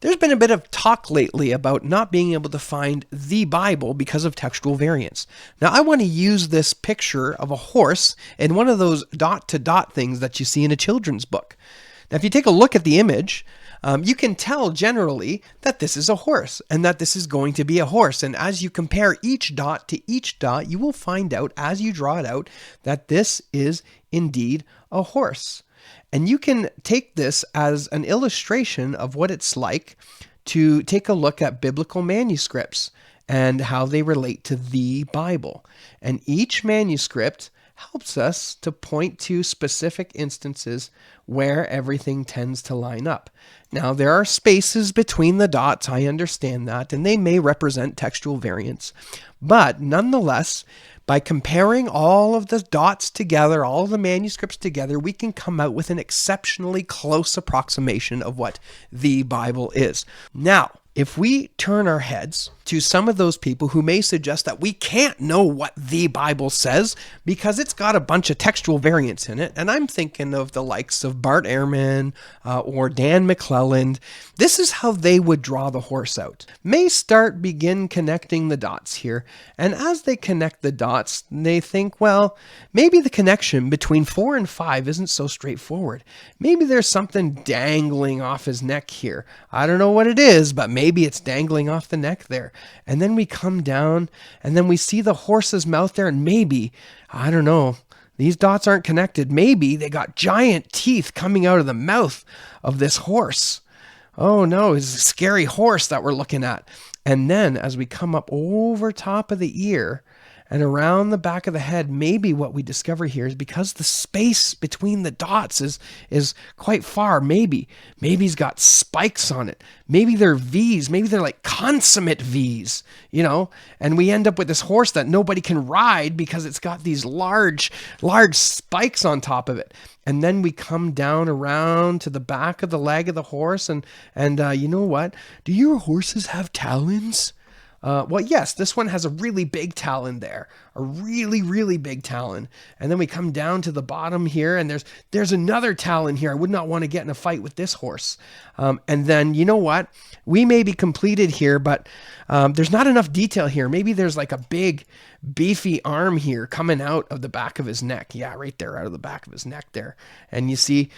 there's been a bit of talk lately about not being able to find the Bible because of textual variants. Now, I want to use this picture of a horse in one of those dot-to-dot things that you see in a children's book. Now, if you take a look at the image, you can tell generally that this is a horse and that this is going to be a horse. And as you compare each dot to each dot, you will find out as you draw it out that this is indeed a horse. And you can take this as an illustration of what it's like to take a look at biblical manuscripts and how they relate to the Bible. And each manuscript helps us to point to specific instances where everything tends to line up. Now, there are spaces between the dots, I understand that, and they may represent textual variants. But nonetheless, by comparing all of the dots together, all of the manuscripts together, we can come out with an exceptionally close approximation of what the Bible is. Now, if we turn our heads to some of those people who may suggest that we can't know what the Bible says because it's got a bunch of textual variants in it, and I'm thinking of the likes of Bart Ehrman or Dan McClelland, this is how they would draw the horse out. May begin connecting the dots here, and as they connect the dots, they think, well, maybe the connection between 4 and 5 isn't so straightforward. Maybe there's something dangling off his neck here. I don't know what it is, but maybe it's dangling off the neck there. And then we come down and then we see the horse's mouth there, and maybe, I don't know, these dots aren't connected. Maybe they got giant teeth coming out of the mouth of this horse. Oh no, it's a scary horse that we're looking at. And then as we come up over top of the ear and around the back of the head, maybe what we discover here is because the space between the dots is quite far. Maybe he's got spikes on it. Maybe they're V's. Maybe they're like consummate V's, and we end up with this horse that nobody can ride because it's got these large spikes on top of it. And then we come down around to the back of the leg of the horse. And you know what? Do your horses have talons? Well, yes, this one has a really big talon there, a really, really big talon. And then we come down to the bottom here, and there's another talon here. I would not want to get in a fight with this horse. And then, you know what? We may be completed here, but there's not enough detail here. Maybe there's like a big, beefy arm here coming out of the back of his neck. Yeah, right there, out of the back of his neck there. And you see,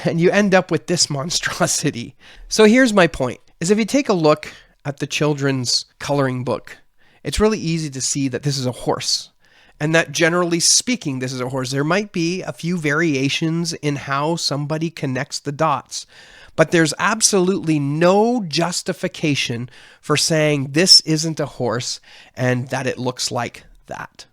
and you end up with this monstrosity. So here's my point, is if you take a look at the children's coloring book, it's really easy to see that this is a horse, and that generally speaking, this is a horse. There might be a few variations in how somebody connects the dots, but there's absolutely no justification for saying this isn't a horse and that it looks like that.